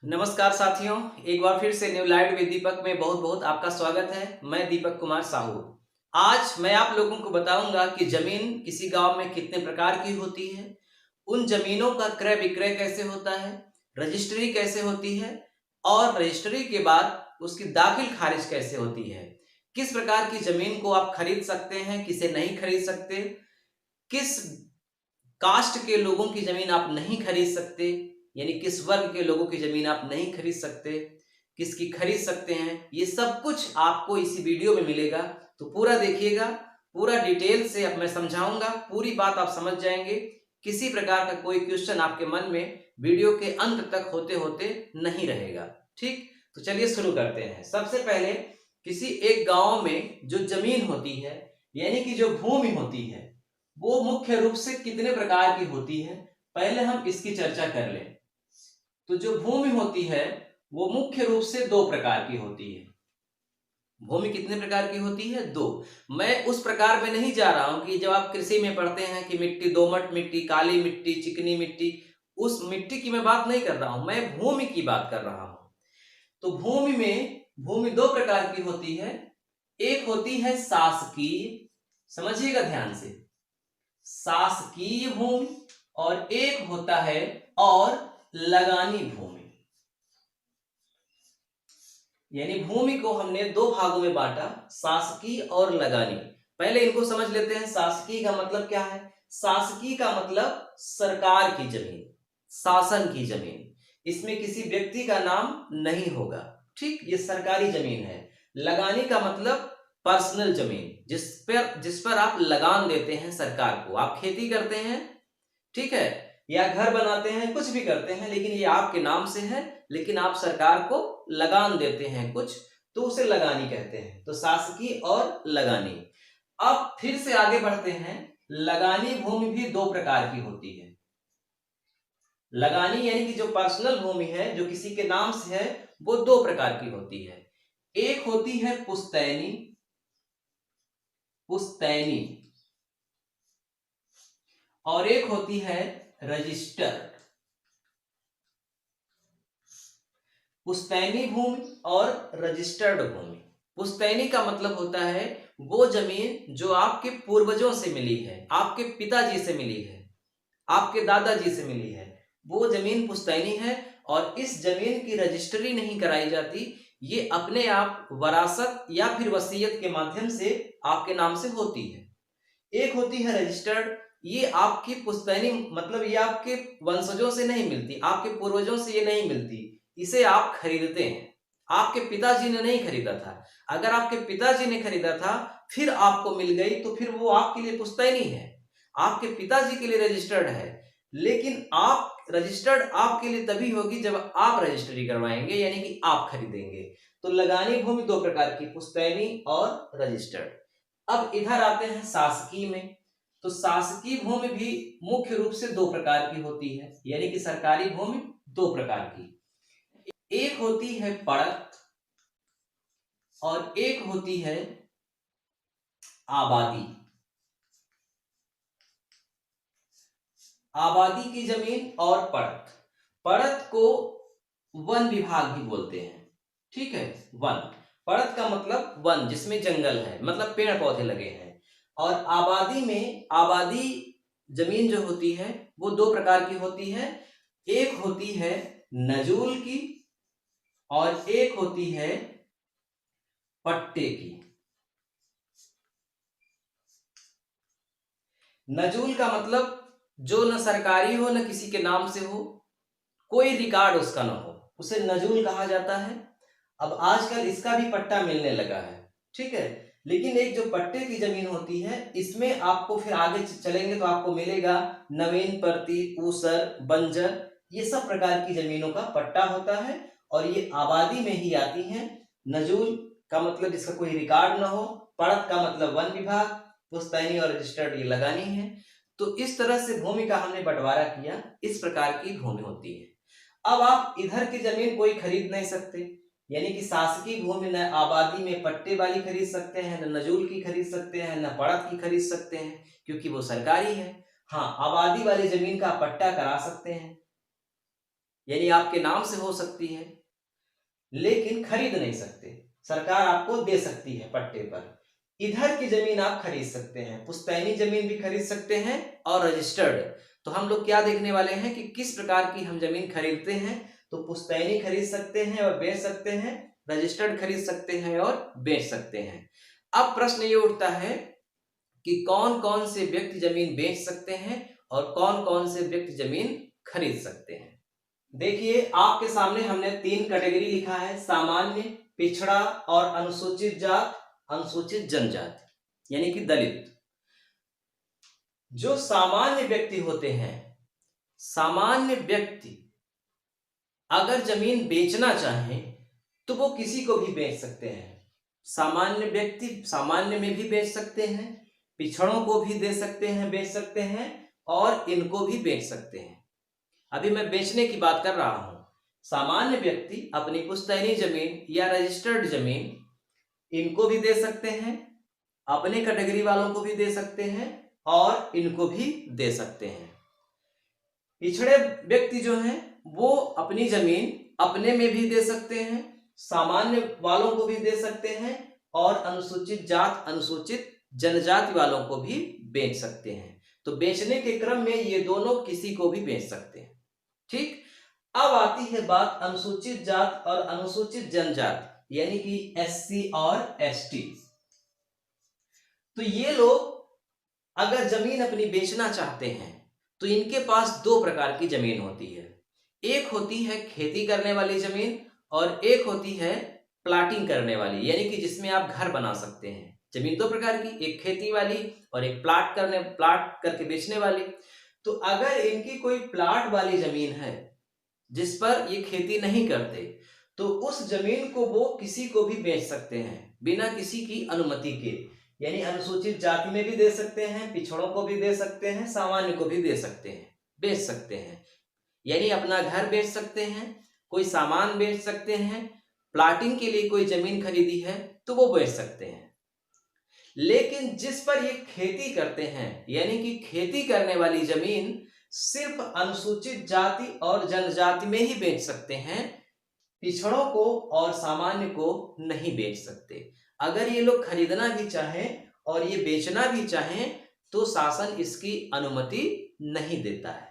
नमस्कार साथियों, एक बार फिर से न्यू लाइट विद दीपक में बहुत बहुत आपका स्वागत है। मैं दीपक कुमार साहू। आज मैं आप लोगों को बताऊंगा कि जमीन किसी गांव में कितने प्रकार की होती है, उन जमीनों का क्रय विक्रय कैसे होता है, रजिस्ट्री कैसे होती है और रजिस्ट्री के बाद उसकी दाखिल खारिज कैसे होती है, किस प्रकार की जमीन को आप खरीद सकते हैं, किसे नहीं खरीद सकते, किस कास्ट के लोगों की जमीन आप नहीं खरीद सकते, यानी किस वर्ग के लोगों की जमीन आप नहीं खरीद सकते, किसकी खरीद सकते हैं, ये सब कुछ आपको इसी वीडियो में मिलेगा। तो पूरा देखिएगा, पूरा डिटेल से अब मैं समझाऊंगा, पूरी बात आप समझ जाएंगे। किसी प्रकार का कोई क्वेश्चन आपके मन में वीडियो के अंत तक होते होते नहीं रहेगा। ठीक, तो चलिए शुरू करते हैं। सबसे पहले किसी एक गांव में जो जमीन होती है, यानी कि जो भूमि होती है, वो मुख्य रूप से कितने प्रकार की होती है, पहले हम इसकी चर्चा कर लें। तो जो भूमि होती है वो मुख्य रूप से दो प्रकार की होती है। भूमि कितने प्रकार की होती है? दो। मैं उस प्रकार में नहीं जा रहा हूं कि जब आप कृषि में पढ़ते हैं कि मिट्टी, दोमट मिट्टी, काली मिट्टी, चिकनी मिट्टी, उस मिट्टी की मैं बात नहीं कर रहा हूं, मैं भूमि की बात कर रहा हूं। तो भूमि दो प्रकार की होती है। एक होती है शासकीय, समझिएगा ध्यान से, शासकीय भूमि, और एक होता है और लगानी भूमि। यानी भूमि को हमने दो भागों में बांटा, शासकीय और लगानी। पहले इनको समझ लेते हैं। शासकीय का मतलब क्या है? शासकीय का मतलब सरकार की जमीन, शासन की जमीन। इसमें किसी व्यक्ति का नाम नहीं होगा। ठीक, ये सरकारी जमीन है। लगानी का मतलब पर्सनल जमीन, जिस पर आप लगान देते हैं सरकार को। आप खेती करते हैं, ठीक है, या घर बनाते हैं, कुछ भी करते हैं, लेकिन ये आपके नाम से है, लेकिन आप सरकार को लगान देते हैं कुछ, तो उसे लगानी कहते हैं। तो शासकीय और लगानी। अब फिर से आगे बढ़ते हैं। लगानी भूमि भी दो प्रकार की होती है। लगानी यानी कि जो पर्सनल भूमि है, जो किसी के नाम से है, वो दो प्रकार की होती है। एक होती है पुश्तैनी, पुश्तैनी, और एक होती है रजिस्टर्ड। पुश्तैनी भूमि और रजिस्टर्ड भूमि। पुश्तैनी का मतलब होता है वो जमीन जो आपके पूर्वजों से मिली है, आपके पिताजी से मिली है, आपके दादाजी से मिली है, वो जमीन पुश्तैनी है। और इस जमीन की रजिस्ट्री नहीं कराई जाती, ये अपने आप वरासत या फिर वसीयत के माध्यम से आपके नाम से होती है। एक होती है रजिस्टर्ड, ये आपकी पुश्तैनी, मतलब ये आपके वंशजों से नहीं मिलती, आपके पूर्वजों से ये नहीं मिलती, इसे आप खरीदते हैं। आपके पिताजी ने नहीं खरीदा था। अगर आपके पिताजी ने खरीदा था फिर आपको मिल गई, तो फिर वो आपके लिए पुश्तैनी है, आपके पिताजी के लिए रजिस्टर्ड है। लेकिन आप रजिस्टर्ड आपके लिए तभी होगी जब आप रजिस्ट्री करवाएंगे, यानी कि आप खरीदेंगे। तो लगानी भूमि दो प्रकार की, पुश्तैनी और रजिस्टर्ड। अब इधर आते हैं शासकीय में। तो शासकीय भूमि भी मुख्य रूप से दो प्रकार की होती है, यानी कि सरकारी भूमि दो प्रकार की। एक होती है पड़त और एक होती है आबादी। आबादी की जमीन और पड़त। पड़त को वन विभाग भी बोलते हैं, ठीक है, वन। पड़त का मतलब वन, जिसमें जंगल है, मतलब पेड़ पौधे लगे हैं। और आबादी में, आबादी जमीन जो होती है वो दो प्रकार की होती है। एक होती है नजूल की और एक होती है पट्टे की। नजूल का मतलब जो न सरकारी हो न किसी के नाम से हो, कोई रिकॉर्ड उसका ना हो, उसे नजूल कहा जाता है। अब आजकल इसका भी पट्टा मिलने लगा है, ठीक है। लेकिन एक जो पट्टे की जमीन होती है, इसमें आपको फिर आगे चलेंगे तो आपको मिलेगा नवीन प्रति, ऊसर, बंजर, ये सब प्रकार की जमीनों का पट्टा होता है। और ये आबादी में ही आती हैं। नजूल का मतलब जिसका कोई रिकॉर्ड ना हो, पड़त का मतलब वन विभाग, पुश्तैनी और रजिस्टर्ड ये लगानी है। तो इस तरह से भूमि का हमने बंटवारा किया, इस प्रकार की भूमि होती है। अब आप इधर की जमीन कोई खरीद नहीं सकते, यानी कि शासकीय भूमि न आबादी में पट्टे वाली खरीद सकते हैं, न नजूल की खरीद सकते हैं, न पड़त की खरीद सकते हैं, क्योंकि वो सरकारी है। हाँ, आबादी वाली जमीन का पट्टा करा सकते हैं, यानी आपके नाम से हो सकती है, लेकिन खरीद नहीं सकते। सरकार आपको दे सकती है पट्टे पर। इधर की जमीन आप खरीद सकते हैं, पुश्तैनी जमीन भी खरीद सकते हैं और रजिस्टर्ड। तो हम लोग क्या देखने वाले हैं कि किस प्रकार की हम जमीन खरीदते हैं। तो पुश्तैनी खरीद सकते हैं और बेच सकते हैं, रजिस्टर्ड खरीद सकते हैं और बेच सकते हैं। अब प्रश्न ये उठता है कि कौन कौन से व्यक्ति जमीन बेच सकते हैं और कौन कौन से व्यक्ति जमीन खरीद सकते हैं। देखिए, आपके सामने हमने 3 कैटेगरी लिखा है, सामान्य, पिछड़ा और अनुसूचित जात, अनुसूचित जनजाति यानी कि दलित। जो सामान्य व्यक्ति होते हैं, सामान्य व्यक्ति अगर जमीन बेचना चाहें तो वो किसी को भी बेच सकते हैं। सामान्य व्यक्ति सामान्य में भी बेच सकते हैं, पिछड़ों को भी दे सकते हैं, बेच सकते हैं और इनको भी बेच सकते हैं। अभी मैं बेचने की बात कर रहा हूं। सामान्य व्यक्ति अपनी पुश्तैनी जमीन या रजिस्टर्ड जमीन इनको भी दे सकते हैं, अपने कैटेगरी वालों को भी दे सकते हैं और इनको भी दे सकते हैं। पिछड़े व्यक्ति जो हैं वो अपनी जमीन अपने में भी दे सकते हैं, सामान्य वालों को भी दे सकते हैं और अनुसूचित जात, अनुसूचित जनजाति वालों को भी बेच सकते हैं। तो बेचने के क्रम में ये दोनों किसी को भी बेच सकते हैं। ठीक, अब आती है बात अनुसूचित जात और अनुसूचित जनजाति यानी कि एससी और एसटी। तो ये लोग अगर जमीन अपनी बेचना चाहते हैं तो इनके पास 2 प्रकार की जमीन होती है। एक होती है खेती करने वाली जमीन और एक होती है प्लाटिंग करने वाली, यानी कि जिसमें आप घर बना सकते हैं। जमीन 2 प्रकार की, एक खेती वाली और एक प्लाट करके बेचने वाली। तो अगर इनकी कोई प्लाट वाली जमीन है जिस पर ये खेती नहीं करते, तो उस जमीन को वो किसी को भी बेच सकते हैं बिना किसी की अनुमति के। यानी अनुसूचित जाति में भी दे सकते हैं, पिछड़ों को भी दे सकते हैं, सामान्य को भी दे सकते हैं, बेच सकते हैं। यानी अपना घर बेच सकते हैं, कोई सामान बेच सकते हैं, प्लाटिंग के लिए कोई जमीन खरीदी है तो वो बेच सकते हैं। लेकिन जिस पर ये खेती करते हैं, यानी कि खेती करने वाली जमीन सिर्फ अनुसूचित जाति और जनजाति में ही बेच सकते हैं, पिछड़ों को और सामान्य को नहीं बेच सकते। अगर ये लोग खरीदना भी चाहें और ये बेचना भी चाहें तो शासन इसकी अनुमति नहीं देता है,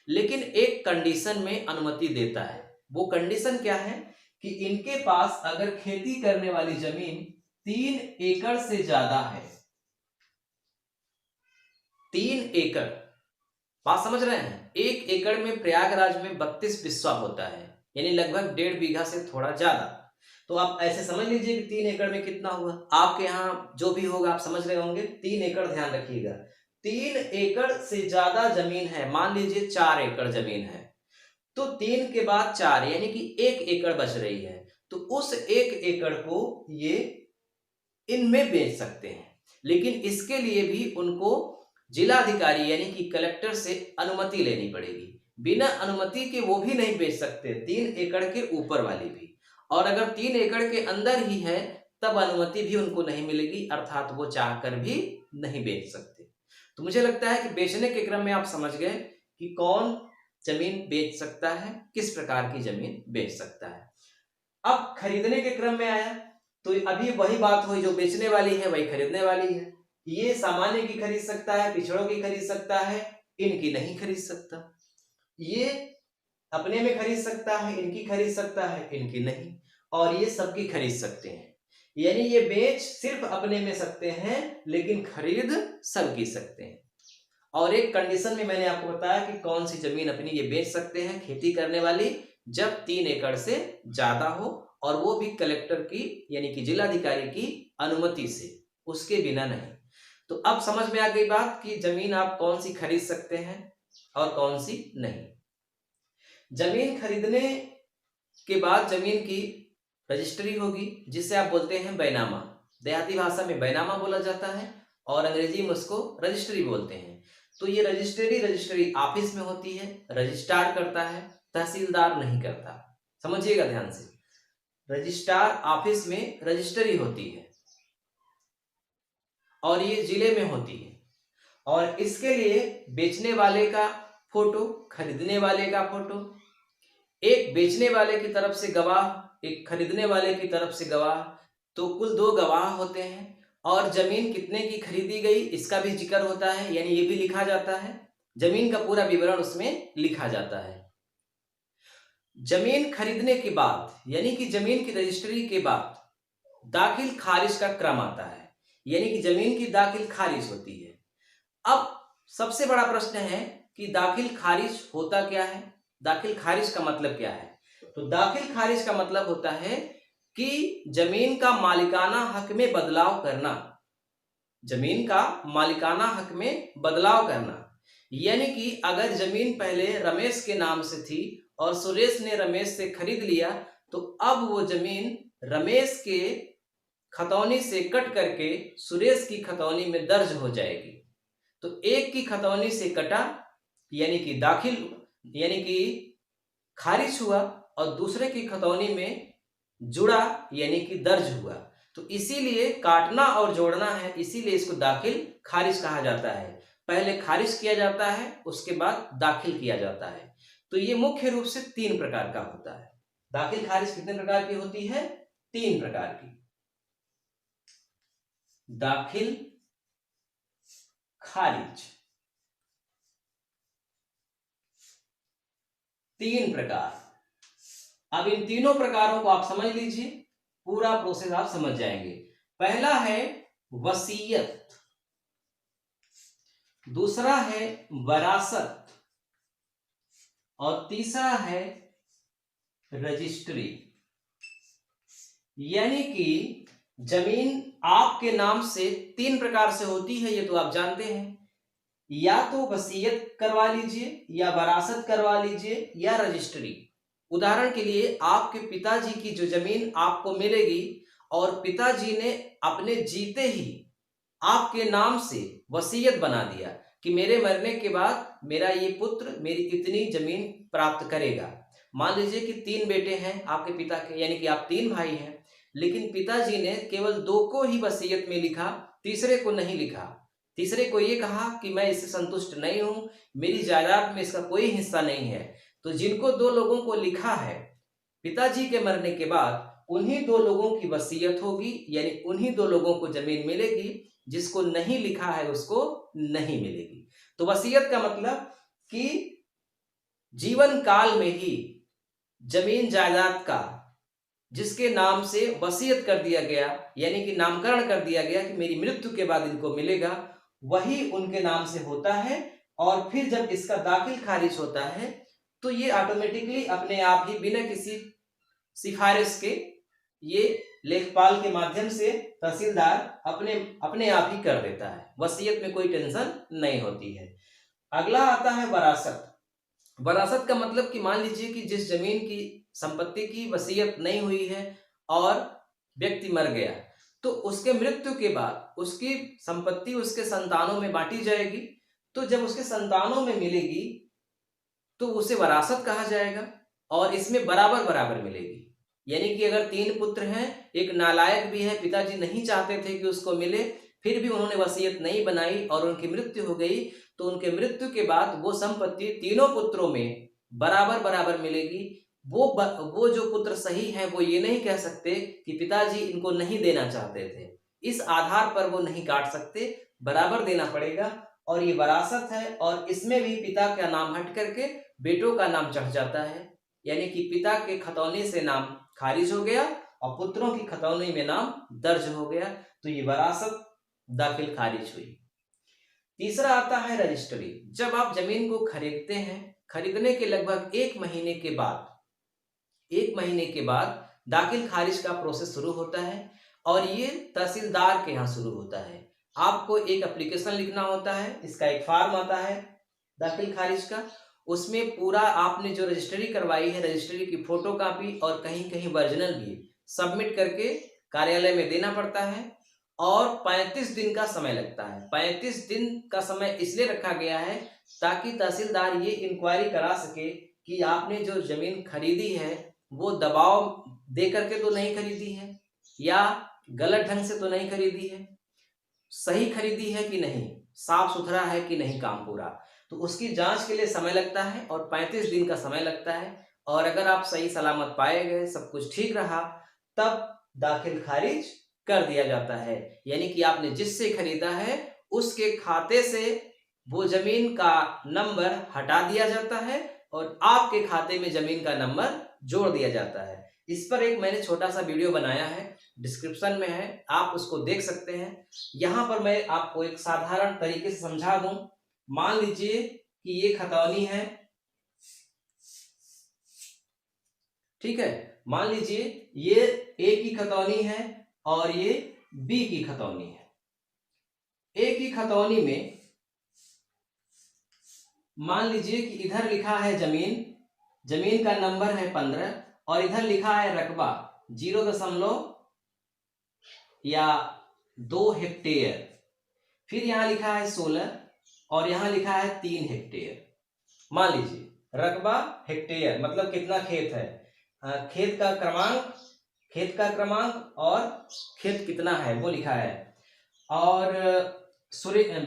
लेकिन एक कंडीशन में अनुमति देता है। वो कंडीशन क्या है कि इनके पास अगर खेती करने वाली जमीन 3 एकड़ से ज्यादा है, 3 एकड़, बात समझ रहे हैं? 1 एकड़ में प्रयागराज में 32 बिस्वा होता है, यानी लगभग 1.5 बीघा से थोड़ा ज्यादा। तो आप ऐसे समझ लीजिए कि 3 एकड़ में कितना हुआ। आपके यहाँ जो भी होगा आप समझ रहे होंगे। 3 एकड़ ध्यान रखिएगा, 3 एकड़ से ज्यादा जमीन है। मान लीजिए 4 एकड़ जमीन है तो 3 के बाद 4 यानी कि 1 एकड़ बच रही है। तो उस 1 एकड़ को ये इनमें बेच सकते हैं, लेकिन इसके लिए भी उनको जिलाधिकारी यानी कि कलेक्टर से अनुमति लेनी पड़ेगी। बिना अनुमति के वो भी नहीं बेच सकते, 3 एकड़ के ऊपर वाली भी। और अगर 3 एकड़ के अंदर ही है तब अनुमति भी उनको नहीं मिलेगी, अर्थात वो चाहकर भी नहीं बेच सकते। तो मुझे लगता है कि बेचने के क्रम में आप समझ गए कि कौन जमीन बेच सकता है, किस प्रकार की जमीन बेच सकता है। अब खरीदने के क्रम में आया तो अभी वही बात हुई, जो बेचने वाली है वही खरीदने वाली है। ये सामान्य की खरीद सकता है, पिछड़ों की खरीद सकता है, इनकी नहीं खरीद सकता। ये अपने में खरीद सकता है, इनकी खरीद सकता है, इनकी नहीं, और ये सबकी खरीद सकते हैं। यानी ये बेच सिर्फ अपने में सकते हैं लेकिन खरीद सबकी सकते हैं। और एक कंडीशन में मैंने आपको बताया कि कौन सी जमीन अपनी ये बेच सकते हैं, खेती करने वाली, जब 3 एकड़ से ज्यादा हो और वो भी कलेक्टर की यानी कि जिलाधिकारी की अनुमति से, उसके बिना नहीं। तो अब समझ में आ गई बात कि जमीन आप कौन सी खरीद सकते हैं और कौन सी नहीं। जमीन खरीदने के बाद जमीन की रजिस्ट्री होगी, जिसे आप बोलते हैं बैनामा। देहाती भाषा में बैनामा बोला जाता है और अंग्रेजी में उसको रजिस्ट्री बोलते हैं। तो ये रजिस्ट्री ऑफिस में होती है, रजिस्ट्रार करता है, तहसीलदार नहीं करता। समझिएगा ध्यान से, रजिस्ट्रार ऑफिस में रजिस्ट्री होती है और ये जिले में होती है। और इसके लिए बेचने वाले का फोटो, खरीदने वाले का फोटो, एक बेचने वाले की तरफ से गवाह, एक खरीदने वाले की तरफ से गवाह, तो कुल 2 गवाह होते हैं। और जमीन कितने की खरीदी गई इसका भी जिक्र होता है, यानी ये भी लिखा जाता है। जमीन का पूरा विवरण उसमें लिखा जाता है। जमीन खरीदने के बाद यानी कि जमीन की रजिस्ट्री के बाद दाखिल खारिज का क्रम आता है, यानी कि जमीन की दाखिल खारिज होती है। अब सबसे बड़ा प्रश्न है कि दाखिल खारिज होता क्या है, दाखिल खारिज का मतलब क्या है। तो दाखिल खारिज का मतलब होता है कि जमीन का मालिकाना हक में बदलाव करना, जमीन का मालिकाना हक में बदलाव करना। यानी कि अगर जमीन पहले रमेश के नाम से थी और सुरेश ने रमेश से खरीद लिया, तो अब वो जमीन रमेश के खतौनी से कट करके सुरेश की खतौनी में दर्ज हो जाएगी। तो एक की खतौनी से कटा यानी कि दाखिल यानी कि खारिज हुआ, और दूसरे की खतौनी में जुड़ा यानी कि दर्ज हुआ। तो इसीलिए काटना और जोड़ना है, इसीलिए इसको दाखिल खारिज कहा जाता है। पहले खारिज किया जाता है, उसके बाद दाखिल किया जाता है। तो ये मुख्य रूप से 3 प्रकार का होता है। दाखिल खारिज कितने प्रकार की होती है? 3 प्रकार की। दाखिल खारिज 3 प्रकार। अब इन तीनों प्रकारों को आप समझ लीजिए, पूरा प्रोसेस आप समझ जाएंगे। पहला है वसीयत, दूसरा है वरासत, और तीसरा है रजिस्ट्री। यानी कि जमीन आपके नाम से 3 प्रकार से होती है, ये तो आप जानते हैं। या तो वसीयत करवा लीजिए, या वरासत करवा लीजिए, या रजिस्ट्री। उदाहरण के लिए आपके पिताजी की जो जमीन आपको मिलेगी और पिताजी ने अपने जीते ही आपके नाम से वसीयत बना दिया कि मेरे मरने के बाद मेरा ये पुत्र मेरी इतनी जमीन प्राप्त करेगा। मान लीजिए कि 3 बेटे हैं आपके पिता के, यानी कि आप 3 भाई हैं, लेकिन पिताजी ने केवल 2 को ही वसीयत में लिखा, तीसरे को नहीं लिखा। तीसरे को ये कहा कि मैं इससे संतुष्ट नहीं हूं, मेरी जायदाद में इसका कोई हिस्सा नहीं है। तो जिनको 2 लोगों को लिखा है, पिताजी के मरने के बाद उन्हीं 2 लोगों की वसीयत होगी, यानी उन्हीं 2 लोगों को जमीन मिलेगी। जिसको नहीं लिखा है उसको नहीं मिलेगी। तो वसीयत का मतलब कि जीवन काल में ही जमीन जायदाद का जिसके नाम से वसीयत कर दिया गया, यानी कि नामकरण कर दिया गया कि मेरी मृत्यु के बाद इनको मिलेगा, वही उनके नाम से होता है। और फिर जब इसका दाखिल खारिज होता है तो ये ऑटोमेटिकली अपने आप ही बिना किसी सिफारिश के ये लेखपाल के माध्यम से तहसीलदार अपने आप ही कर देता है। वसीयत में कोई टेंशन नहीं होती है। अगला आता है वरासत। वरासत का मतलब कि मान लीजिए कि जिस जमीन की संपत्ति की वसीयत नहीं हुई है और व्यक्ति मर गया, तो उसके मृत्यु के बाद उसकी संपत्ति उसके संतानों में बांटी जाएगी। तो जब उसके संतानों में मिलेगी तो उसे वरासत कहा जाएगा, और इसमें बराबर बराबर मिलेगी। यानी कि अगर 3 पुत्र हैं, एक नालायक भी है, पिताजी नहीं चाहते थे कि उसको मिले, फिर भी उन्होंने वसीयत नहीं बनाई और उनकी मृत्यु हो गई, तो उनके मृत्यु के बाद वो संपत्ति तीनों पुत्रों में बराबर बराबर मिलेगी। वो जो पुत्र सही है वो ये नहीं कह सकते कि पिताजी इनको नहीं देना चाहते थे, इस आधार पर वो नहीं काट सकते, बराबर देना पड़ेगा। और ये वरासत है, और इसमें भी पिता का नाम हट करके बेटों का नाम चढ़ जाता है। यानी कि पिता के खतौनी से नाम खारिज हो गया और पुत्रों की खतौनी में नाम दर्ज हो गया, तो ये वरासत दाखिल खारिज हुई। तीसरा आता है रजिस्ट्री। जब आप जमीन को खरीदते हैं, खरीदने के लगभग 1 महीने के बाद दाखिल खारिज का प्रोसेस शुरू होता है, और ये तहसीलदार के यहाँ शुरू होता है। आपको एक एप्लीकेशन लिखना होता है, इसका एक फॉर्म आता है दाखिल खारिज का। उसमें पूरा आपने जो रजिस्ट्री करवाई है, रजिस्ट्री की फोटो कॉपी और कहीं कहीं ओरिजिनल भी सबमिट करके कार्यालय में देना पड़ता है, और 35 दिन का समय लगता है। 35 दिन का समय इसलिए रखा गया है ताकि तहसीलदार ये इंक्वायरी करा सके कि आपने जो जमीन खरीदी है वो दबाव दे करके तो नहीं खरीदी है, या गलत ढंग से तो नहीं खरीदी है, सही खरीदी है कि नहीं, साफ सुथरा है कि नहीं काम पूरा। तो उसकी जांच के लिए समय लगता है और 35 दिन का समय लगता है। और अगर आप सही सलामत पाए गए, सब कुछ ठीक रहा, तब दाखिल खारिज कर दिया जाता है। यानी कि आपने जिससे खरीदा है उसके खाते से वो जमीन का नंबर हटा दिया जाता है और आपके खाते में जमीन का नंबर जोड़ दिया जाता है। इस पर एक मैंने छोटा सा वीडियो बनाया है, डिस्क्रिप्शन में है, आप उसको देख सकते हैं। यहाँ पर मैं आपको एक साधारण तरीके से समझा दूं। मान लीजिए कि ये खतौनी है, ठीक है। मान लीजिए ये ए की खतौनी है और ये बी की खतौनी है। ए की खतौनी में मान लीजिए कि इधर लिखा है जमीन, जमीन का नंबर है 15 और इधर लिखा है रकबा 0 या 2 हेक्टेयर। फिर यहाँ लिखा है 16 और यहाँ लिखा है 3 हेक्टेयर। मान लीजिए रकबा हेक्टेयर मतलब कितना खेत है, खेत का क्रमांक और खेत कितना है वो लिखा है। और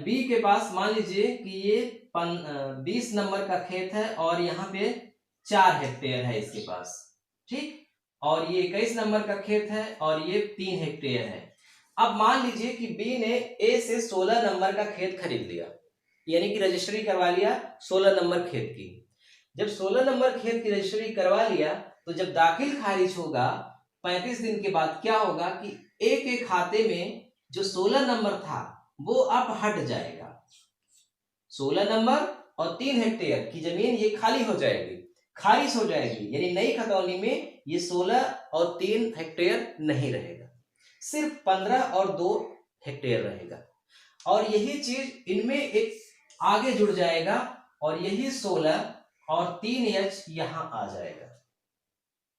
बी के पास मान लीजिए कि ये 20 नंबर का खेत है और यहाँ पे 4 हेक्टेयर है इसके पास, ठीक। और ये 21 नंबर का खेत है और ये 3 हेक्टेयर है। अब मान लीजिए कि बी ने ए से 16 नंबर का खेत खरीद लिया, यानी कि रजिस्ट्री करवा लिया 16 नंबर खेत की। जब 16 नंबर खेत की रजिस्ट्री करवा लिया तो जब दाखिल खारिज होगा 35 दिन के बाद क्या होगा कि ए के खाते में जो 16 नंबर था वो अब हट जाएगा। 16 नंबर और 3 हेक्टेयर की जमीन ये खाली हो जाएगी, खारिज हो जाएगी, यानी नई खतौनी में ये 16 और 3 हेक्टेयर नहीं रहेगा, सिर्फ 15 और 2 हेक्टेयर रहेगा। और यही चीज इनमें एक आगे जुड़ जाएगा और यही 16 और 3H यहां आ जाएगा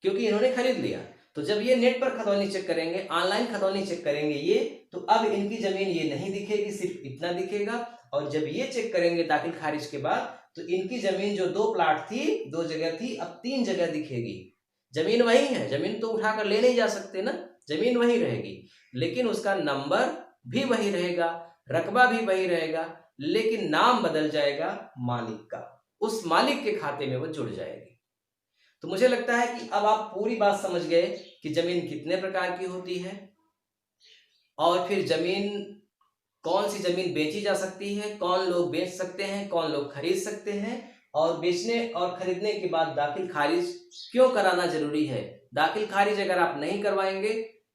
क्योंकि इन्होंने खरीद लिया। तो जब ये नेट पर खतौनी चेक करेंगे, ऑनलाइन खतौनी चेक करेंगे ये, तो अब इनकी जमीन ये नहीं दिखेगी, सिर्फ इतना दिखेगा। और जब ये चेक करेंगे दाखिल खारिज के बाद तो इनकी जमीन जो 2 प्लाट थी, 2 जगह थी, अब 3 जगह दिखेगी। जमीन वही है, जमीन तो उठाकर ले नहीं जा सकते ना, जमीन वही रहेगी, लेकिन उसका नंबर भी वही रहेगा, रकबा भी वही रहेगा, लेकिन नाम बदल जाएगा मालिक का, उस मालिक के खाते में वो जुड़ जाएगी। तो मुझे लगता है कि अब आप पूरी बात समझ गए कि जमीन कितने प्रकार की होती है और फिर जमीन, कौन सी जमीन बेची जा सकती है, कौन लोग बेच सकते हैं, कौन लोग खरीद सकते हैं, और बेचने और खरीदने के बाद दाखिल खारिज क्यों कराना जरूरी है। दाखिल खारिज अगर आप नहीं करवाएंगे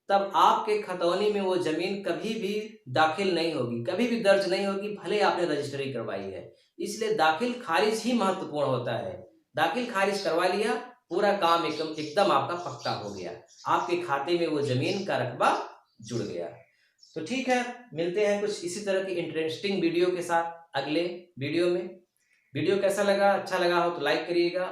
तब आपके खतौनी में वो जमीन कभी भी दाखिल नहीं होगी, कभी भी दर्ज नहीं होगी, भले आपने रजिस्ट्री करवाई है। इसलिए दाखिल खारिज ही महत्वपूर्ण होता है। दाखिल खारिज करवा लिया, पूरा काम एकदम आपका पक्का हो गया, आपके खाते में वो जमीन का रकबा जुड़ गया। तो ठीक है, मिलते हैं कुछ इसी तरह की इंटरेस्टिंग वीडियो के साथ अगले वीडियो में। वीडियो कैसा लगा, अच्छा लगा हो तो लाइक करिएगा,